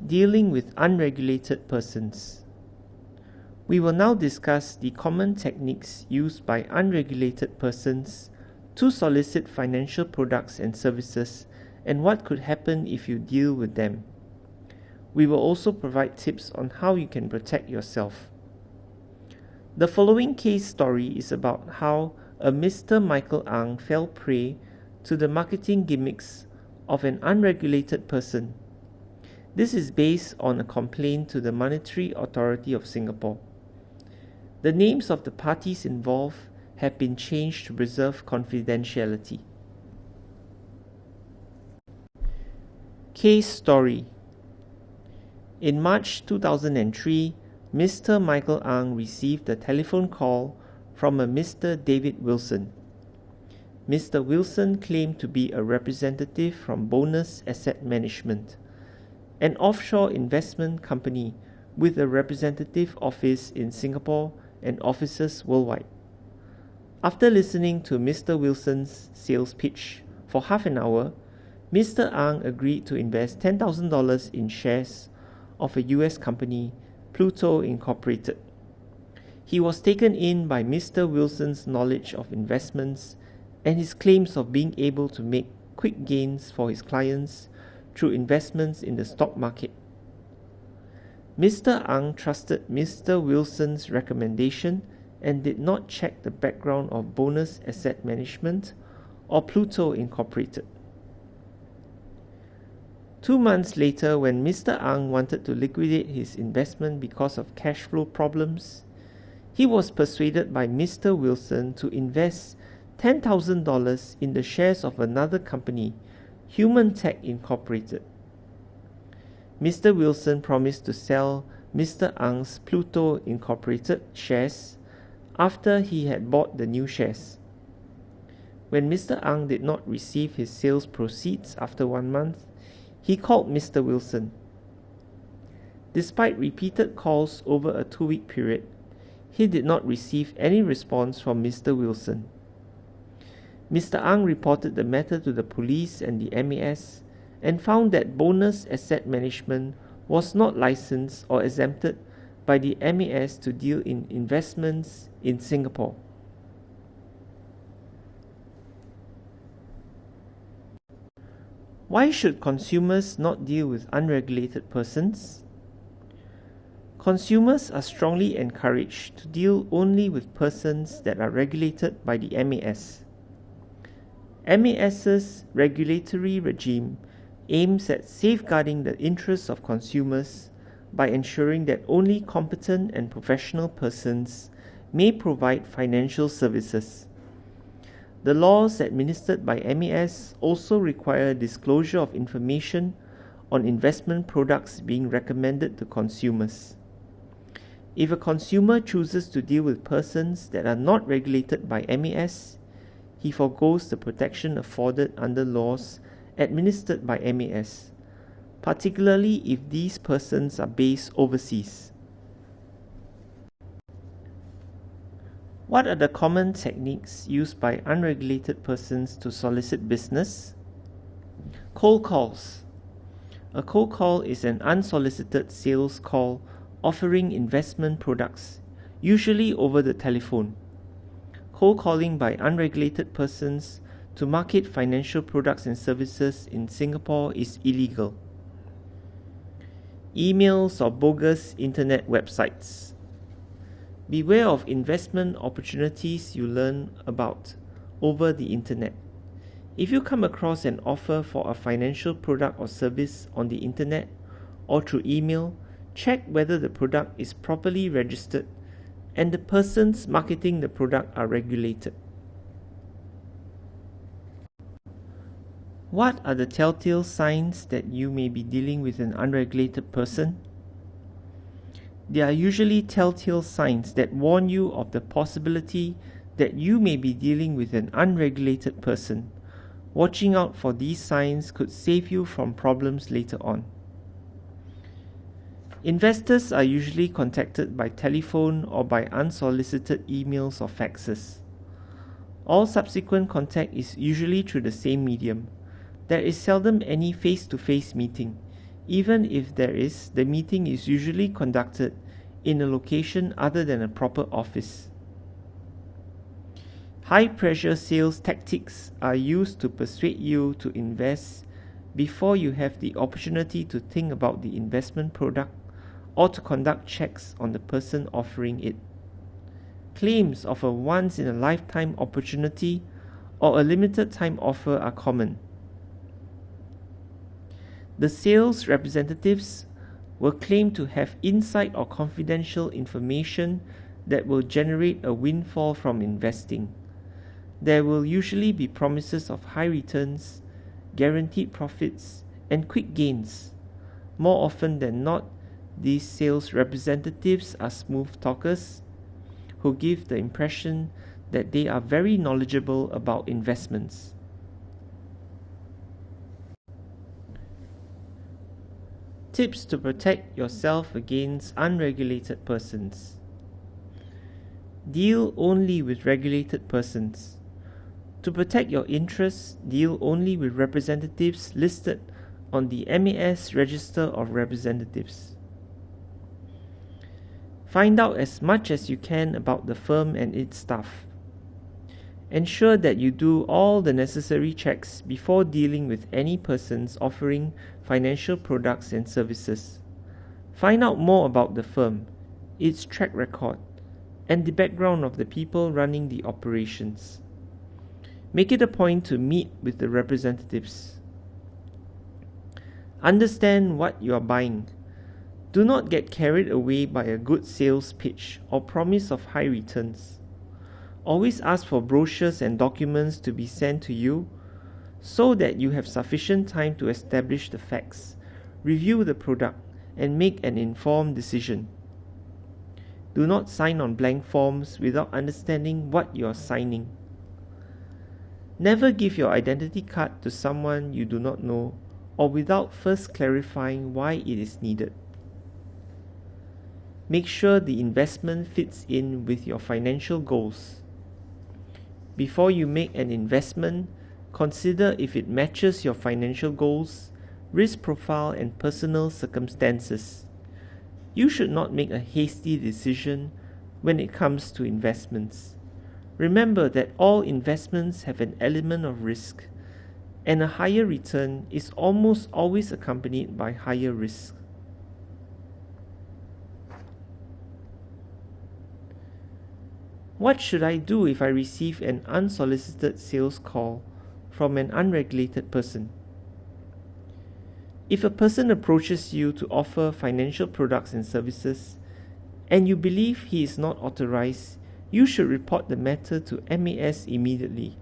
Dealing with unregulated persons. We will now discuss the common techniques used by unregulated persons to solicit financial products and services and what could happen if you deal with them. We will also provide tips on how you can protect yourself. The following case story is about how a Mr. Michael Ang fell prey to the marketing gimmicks of an unregulated person. This is based on a complaint to the Monetary Authority of Singapore. The names of the parties involved have been changed to preserve confidentiality. Case story. In March 2003, Mr. Michael Ang received a telephone call from a Mr. David Wilson. Mr. Wilson claimed to be a representative from Bogus Asset Management, an offshore investment company with a representative office in Singapore and offices worldwide. After listening to Mr. Wilson's sales pitch for half an hour, Mr. Ang agreed to invest $10,000 in shares of a US company, Pluto Incorporated. He was taken in by Mr. Wilson's knowledge of investments and his claims of being able to make quick gains for his clients through investments in the stock market. Mr. Ang trusted Mr. Wilson's recommendation and did not check the background of Bogus Asset Management or Pluto Incorporated. 2 months later, when Mr. Ang wanted to liquidate his investment because of cash flow problems, he was persuaded by Mr. Wilson to invest $10,000 in the shares of another company, Human Tech Incorporated. Mr. Wilson promised to sell Mr. Ang's Pluto Incorporated shares after he had bought the new shares. When Mr. Ang did not receive his sales proceeds after 1 month, he called Mr. Wilson. Despite repeated calls over a 2-week period, he did not receive any response from Mr. Wilson. Mr. Ang reported the matter to the police and the MAS and found that Bogus Asset Management was not licensed or exempted by the MAS to deal in investments in Singapore. Why should consumers not deal with unregulated persons? Consumers are strongly encouraged to deal only with persons that are regulated by the MAS. MAS's regulatory regime aims at safeguarding the interests of consumers by ensuring that only competent and professional persons may provide financial services. The laws administered by MAS also require disclosure of information on investment products being recommended to consumers. If a consumer chooses to deal with persons that are not regulated by MAS, he forgoes the protection afforded under laws administered by MAS, particularly if these persons are based overseas. What are the common techniques used by unregulated persons to solicit business? Cold calls. A cold call is an unsolicited sales call offering investment products, usually over the telephone. Cold calling by unregulated persons to market financial products and services in Singapore is illegal. Emails or bogus internet websites. Beware of investment opportunities you learn about over the internet. If you come across an offer for a financial product or service on the internet or through email, check whether the product is properly registered and the persons marketing the product are regulated. What are the telltale signs that you may be dealing with an unregulated person? There are usually telltale signs that warn you of the possibility that you may be dealing with an unregulated person. Watching out for these signs could save you from problems later on. Investors are usually contacted by telephone or by unsolicited emails or faxes. All subsequent contact is usually through the same medium. There is seldom any face-to-face meeting. Even if there is, the meeting is usually conducted in a location other than a proper office. High-pressure sales tactics are used to persuade you to invest before you have the opportunity to think about the investment product or to conduct checks on the person offering it. Claims of a once-in-a-lifetime opportunity or a limited-time offer are common. The sales representatives will claim to have inside or confidential information that will generate a windfall from investing. There will usually be promises of high returns, guaranteed profits, and quick gains. More often than not, these sales representatives are smooth talkers who give the impression that they are very knowledgeable about investments. Tips to protect yourself against unregulated persons. Deal only with regulated persons. To protect your interests, deal only with representatives listed on the MAS Register of Representatives. Find out as much as you can about the firm and its staff. Ensure that you do all the necessary checks before dealing with any persons offering financial products and services. Find out more about the firm, its track record, and the background of the people running the operations. Make it a point to meet with the representatives. Understand what you are buying. Do not get carried away by a good sales pitch or promise of high returns. Always ask for brochures and documents to be sent to you so that you have sufficient time to establish the facts, review the product, and make an informed decision. Do not sign on blank forms without understanding what you are signing. Never give your identity card to someone you do not know or without first clarifying why it is needed. Make sure the investment fits in with your financial goals. Before you make an investment, consider if it matches your financial goals, risk profile, and personal circumstances. You should not make a hasty decision when it comes to investments. Remember that all investments have an element of risk, and a higher return is almost always accompanied by higher risk. What should I do if I receive an unsolicited sales call from an unregulated person? If a person approaches you to offer financial products and services, and you believe he is not authorized, you should report the matter to MAS immediately.